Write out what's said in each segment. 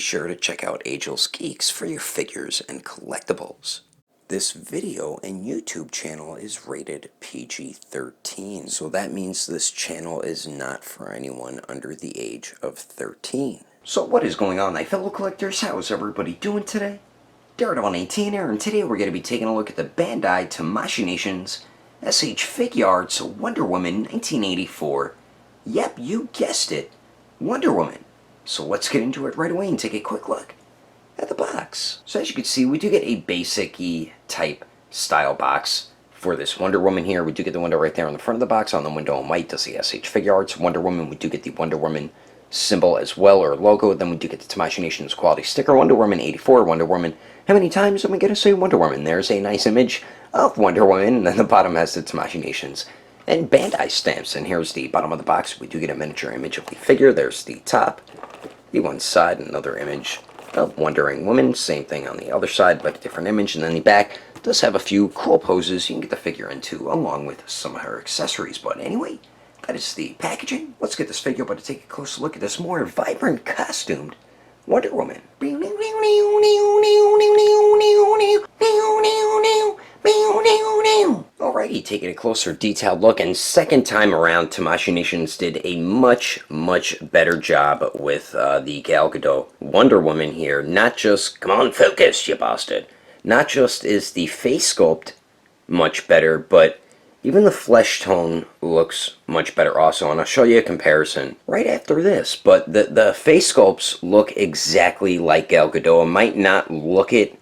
sure to check out Agelessgeeks for your figures and collectibles. This video and YouTube channel is rated PG-13, so that means this channel is not for anyone under the age of 13. So what is going on, my fellow collectors? How's everybody doing today? Figuarts WW84 here, and today we're going to be taking a look at the Bandai Tamashii Nations SH Figuarts Wonder Woman 1984. Yep, you guessed it, Wonder Woman. So let's get into it right away and take a quick look at the box. So as you can see, we do get a basic-y type style box for this Wonder Woman here. We do get the window right there on the front of the box. On the window in white does the SH Figuarts Wonder Woman. We do get the Wonder Woman symbol as well, or logo. Then we do get the Tamashii Nations quality sticker, Wonder Woman 84, Wonder Woman. How many times am I going to say Wonder Woman? There's a nice image of Wonder Woman, and then the bottom has the Tamashii Nations and Bandai stamps. And here's the bottom of the box. We do get a miniature image of the figure. There's the top, the one side, another image of Wondering Woman. Same thing on the other side, but a different image. And then the back does have a few cool poses you can get the figure into, along with some of her accessories. But anyway, that is the packaging. Let's get this figure, but to take a closer look at this more vibrant costumed Wonder Woman. Alrighty, taking a closer detailed look, and second time around, Tamashii Nations did a much better job with the Gal Gadot Wonder Woman here. Not just, come on, focus, you bastard. Not just is the face sculpt much better, but even the flesh tone looks much better also, and I'll show you a comparison right after this. But the face sculpts look exactly like Gal Gadot. I might not look it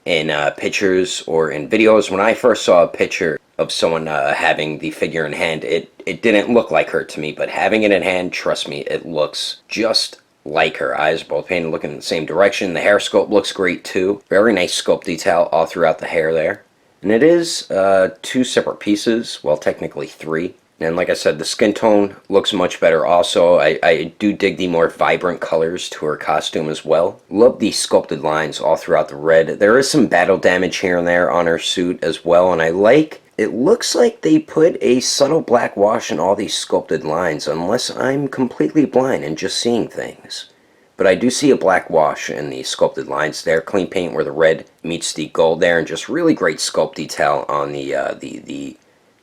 in pictures or in videos. When I first saw a picture of someone having the figure in hand, it didn't look like her to me, but having it in hand, trust me, it looks just like her. Eyes both painted looking in the same direction. The hair sculpt looks great too. Very nice sculpt detail all throughout the hair there. And it is two separate pieces, well, technically three. And like I said, the skin tone looks much better also. I do dig the more vibrant colors to her costume as well. Love the sculpted lines all throughout the red. There is some battle damage here and there on her suit as well, and I like, it looks like they put a subtle black wash in all these sculpted lines, unless I'm completely blind and just seeing things. But I do see a black wash in the sculpted lines there. Clean paint where the red meets the gold there, and just really great sculpt detail on the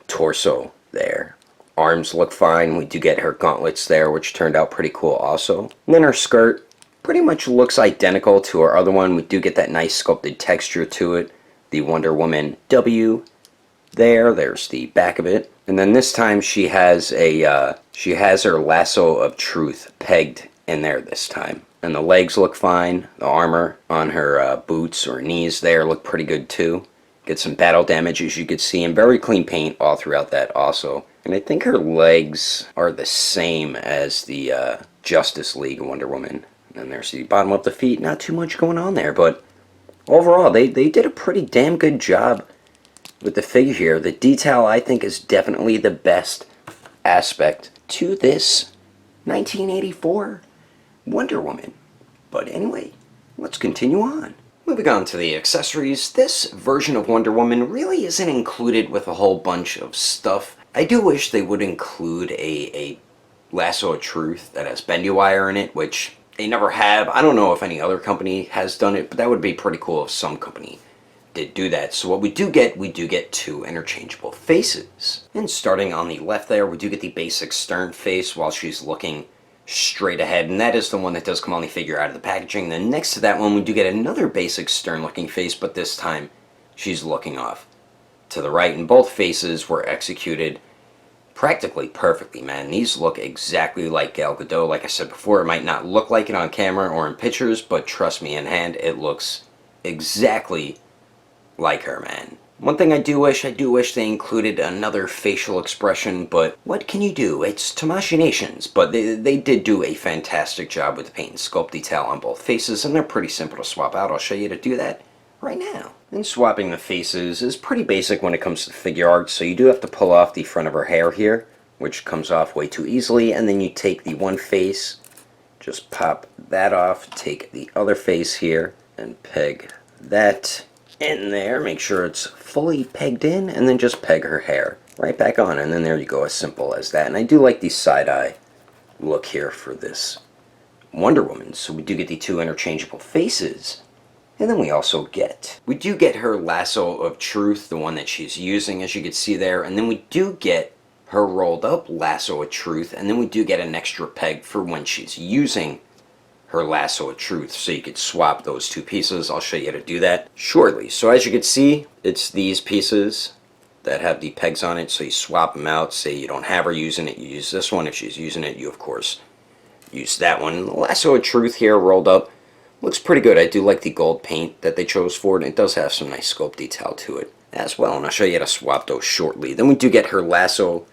torso there. Arms look fine. We do get her gauntlets there, which turned out pretty cool also. And then her skirt pretty much looks identical to her other one. We do get that nice sculpted texture to it. The Wonder Woman W there. There's the back of it. And then this time she has her lasso of truth pegged in there this time. And the legs look fine. The armor on her boots or knees there look pretty good too. Get some battle damage, as you could see, and very clean paint all throughout that also. And I think her legs are the same as the Justice League Wonder Woman. And there's the bottom of the feet. Not too much going on there, but overall, they did a pretty damn good job with the figure here. The detail, I think, is definitely the best aspect to this 1984 Wonder Woman. But anyway, let's continue on. Moving on to the accessories, this version of Wonder Woman really isn't included with a whole bunch of stuff. I do wish they would include a lasso of truth that has bendy wire in it, which they never have. I don't know if any other company has done it, but that would be pretty cool if some company did do that. So what we do get two interchangeable faces. And starting on the left there, we do get the basic stern face while she's looking straight ahead, and that is the one that does come on the figure out of the packaging. Then next to that one, we do get another basic stern looking face, but this time she's looking off to the right, and both faces were executed practically perfectly, man. These look exactly like Gal Gadot. Like I said before, it might not look like it on camera or in pictures, but trust me, in hand it looks exactly like her, man. One thing I do wish they included another facial expression, but what can you do? It's Tamashii Nations, but they did do a fantastic job with the paint and sculpt detail on both faces, and they're pretty simple to swap out. I'll show you to do that right now. And swapping the faces is pretty basic when it comes to figure art, so you do have to pull off the front of her hair here, which comes off way too easily, and then you take the one face, just pop that off, take the other face here, and peg that in there, make sure it's fully pegged in, and then just peg her hair right back on, and then there you go, as simple as that. And I do like the side-eye look here for this Wonder Woman. So we do get the two interchangeable faces. And then we do get her lasso of truth, the one that she's using, as you can see there. And then we do get her rolled up lasso of truth. And then we do get an extra peg for when she's using her lasso of truth. So you could swap those two pieces. I'll show you how to do that shortly. So as you can see, it's these pieces that have the pegs on it. So you swap them out. Say you don't have her using it, you use this one. If she's using it, you of course use that one. The lasso of truth here rolled up looks pretty good. I do like the gold paint that they chose for it. It does have some nice sculpt detail to it as well. And I'll show you how to swap those shortly. Then we do get her lasso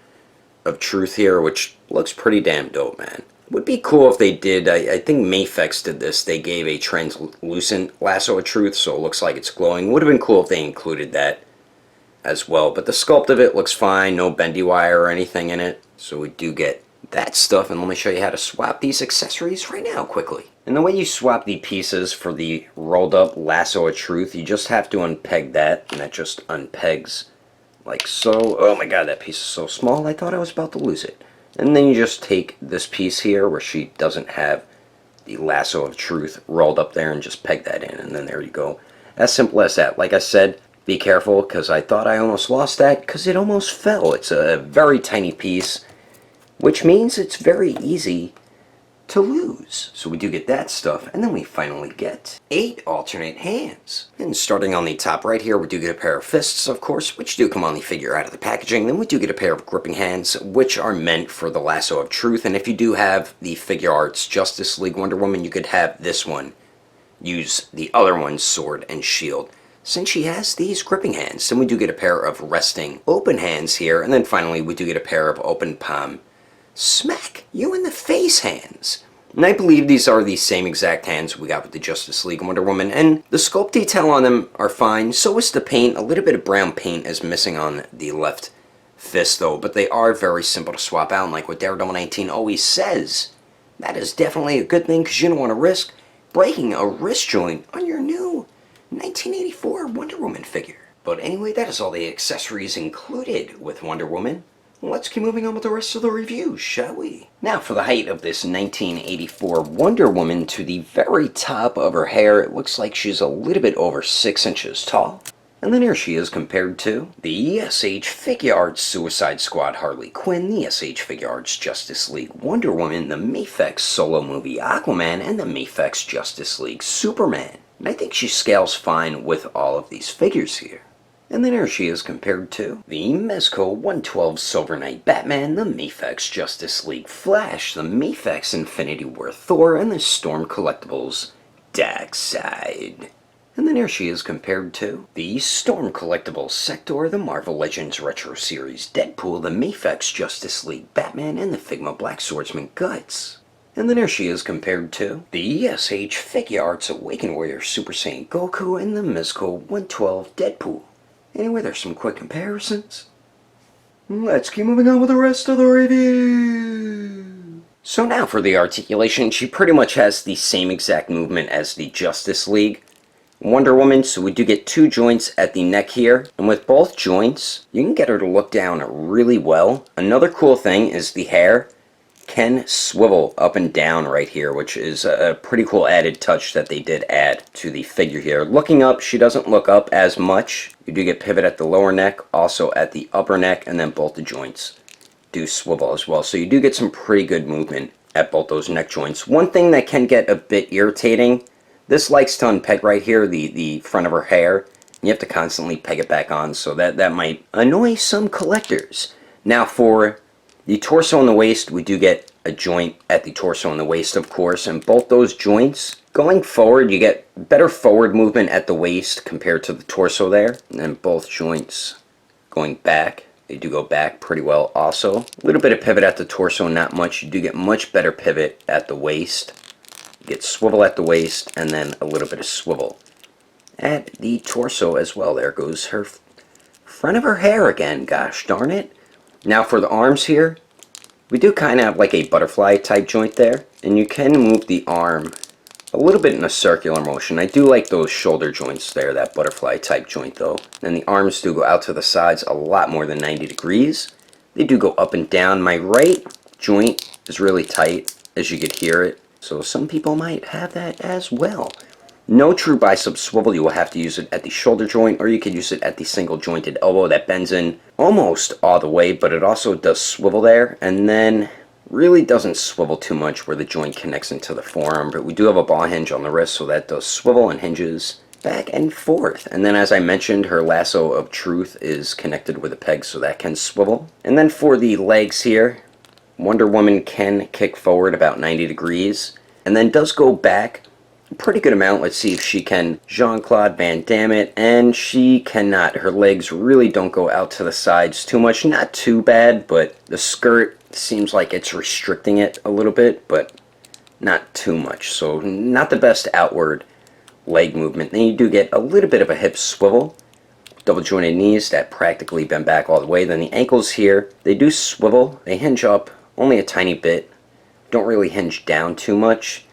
of truth here, which looks pretty damn dope, man. Would be cool if they did, I think Mafex did this, they gave a translucent lasso of truth, so it looks like it's glowing. Would have been cool if they included that as well, but the sculpt of it looks fine, no bendy wire or anything in it, so we do get that stuff. And let me show you how to swap these accessories right now quickly. And the way you swap the pieces for the rolled up lasso of truth, you just have to unpeg that, and that just unpegs like so. Oh my god, that piece is so small, I thought I was about to lose it. And then you just take this piece here where she doesn't have the lasso of truth rolled up there and just peg that in, and then there you go. As simple as that. Like I said, be careful, because I thought I almost lost that because it almost fell. It's a very tiny piece, which means it's very easy to lose. So we do get that stuff, and then we finally get 8 alternate hands. And starting on the top right here, we do get a pair of fists, of course, which do come on the figure out of the packaging. Then we do get a pair of gripping hands, which are meant for the lasso of truth. And if you do have the Figuarts Justice League Wonder Woman, you could have this one use the other one's sword and shield, since she has these gripping hands. Then we do get a pair of resting open hands here, and then finally we do get a pair of open palm smack you in the face hands. And I believe these are the same exact hands we got with the Justice League Wonder Woman, and the sculpt detail on them are fine. So is the paint. A little bit of brown paint is missing on the left fist though, but they are very simple to swap out. And like what Daredevil 19 always says, that is definitely a good thing, because you don't want to risk breaking a wrist joint on your new 1984 Wonder Woman figure. But anyway, that is all the accessories included with Wonder Woman. Let's keep moving on with the rest of the review, shall we? Now, for the height of this 1984 Wonder Woman, to the very top of her hair, it looks like she's a little bit over 6 inches tall. And then here she is compared to the SH Figuarts Suicide Squad Harley Quinn, the SH Figuarts Justice League Wonder Woman, the Mafex solo movie Aquaman, and the Mafex Justice League Superman. And I think she scales fine with all of these figures here. And then here she is compared to the Mezco 112 Silver Knight Batman, the Mafex Justice League Flash, the Mafex Infinity War Thor, and the Storm Collectibles Darkseid. And then here she is compared to the Storm Collectibles Sector, the Marvel Legends Retro Series Deadpool, the Mafex Justice League Batman, and the Figma Black Swordsman Guts. And then here she is compared to the SH Figuarts Awakened Warrior Super Saiyan Goku, and the Mezco 112 Deadpool. Anyway, there's some quick comparisons. Let's keep moving on with the rest of the review. So now for the articulation, she pretty much has the same exact movement as the Justice League Wonder Woman, so we do get 2 joints at the neck here. And with both joints, you can get her to look down really well. Another cool thing is the hair can swivel up and down right here, which is a pretty cool added touch that they did add to the figure here. Looking up, she doesn't look up as much. You do get pivot at the lower neck, also at the upper neck, and then both the joints do swivel as well. So you do get some pretty good movement at both those neck joints. One thing that can get a bit irritating, this likes to unpeg right here, the front of her hair. You have to constantly peg it back on, so that might annoy some collectors. Now for the torso and the waist, we do get a joint at the torso and the waist, of course, and both those joints, going forward, you get better forward movement at the waist compared to the torso there, and then both joints going back, they do go back pretty well also. A little bit of pivot at the torso, not much. You do get much better pivot at the waist. You get swivel at the waist, and then a little bit of swivel at the torso as well. There goes her front of her hair again, gosh darn it. Now for the arms here, we do kind of have like a butterfly type joint there, and you can move the arm a little bit in a circular motion. I do like those shoulder joints there, that butterfly type joint though. And the arms do go out to the sides a lot more than 90 degrees. They do go up and down. My right joint is really tight, as you could hear it. So some people might have that as well. No true bicep swivel. You will have to use it at the shoulder joint, or you could use it at the single jointed elbow that bends in almost all the way, but it also does swivel there, and then really doesn't swivel too much where the joint connects into the forearm. But we do have a ball hinge on the wrist, so that does swivel and hinges back and forth. And then, as I mentioned, her lasso of truth is connected with a peg, so that can swivel. And then for the legs here, Wonder Woman can kick forward about 90 degrees, and then does go back a pretty good amount. Let's see if she can Jean-Claude Van Damme it, and she cannot. Her legs really don't go out to the sides too much. Not too bad, but the skirt seems like it's restricting it a little bit, but not too much. So not the best outward leg movement. Then you do get a little bit of a hip swivel. Double jointed knees that practically bend back all the way. Then the ankles here, they do swivel. They hinge up only a tiny bit. Don't really hinge down too much.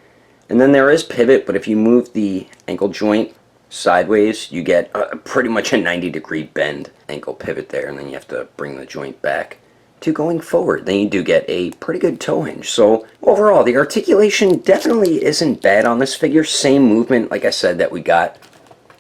And then there is pivot, but if you move the ankle joint sideways, you get pretty much a 90-degree bend ankle pivot there, and then you have to bring the joint back to going forward. Then you do get a pretty good toe hinge. So overall, the articulation definitely isn't bad on this figure. Same movement, like I said, that we got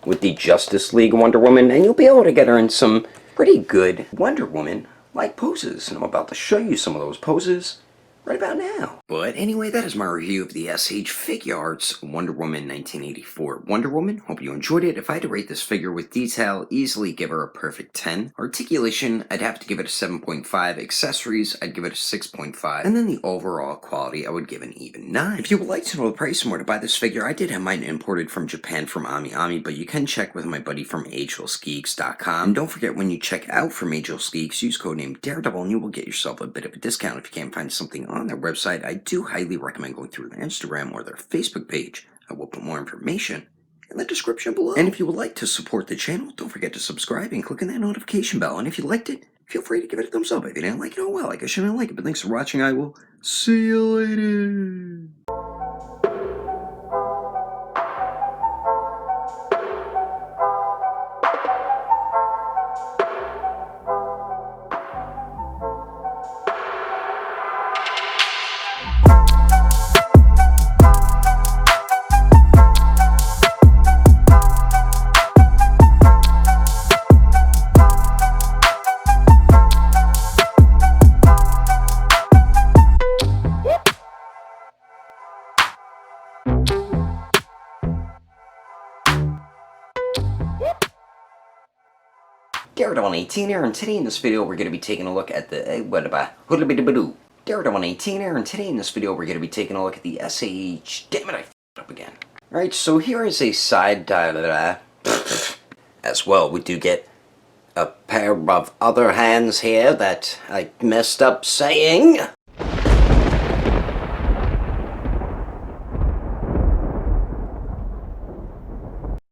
with the Justice League Wonder Woman, and you'll be able to get her in some pretty good Wonder Woman-like poses. And I'm about to show you some of those poses right about now. But anyway, that is my review of the SH Figuarts Wonder Woman 1984 Wonder Woman. Hope you enjoyed it. If I had to rate this figure with detail, easily give her a perfect 10. Articulation, I'd have to give it a 7.5. Accessories, I'd give it a 6.5. And then the overall quality, I would give an even 9. If you would like to know the price and where to buy this figure, I did have mine imported from Japan from Ami, but you can check with my buddy from Agelessgeeks.com. And don't forget, when you check out from Agelessgeeks, use code name Daredevil and you will get yourself a bit of a discount. If you can't find something on their website, I do highly recommend going through their Instagram or their Facebook page. I will put more information in the description below. And if you would like to support the channel, don't forget to subscribe and click on that notification bell. And if you liked it, feel free to give it a thumbs up. If you didn't like it, oh well, I guess you didn't like it. But thanks for watching. I will see you later. Daredevil 18 here, and today in this video we're going to be taking a look at the Daredevil 18 here, and today in this video we're going to be taking a look at the SAH. Damn it, I f***ed up again. Alright, so here is a side as well. We do get a pair of other hands here that I messed up saying.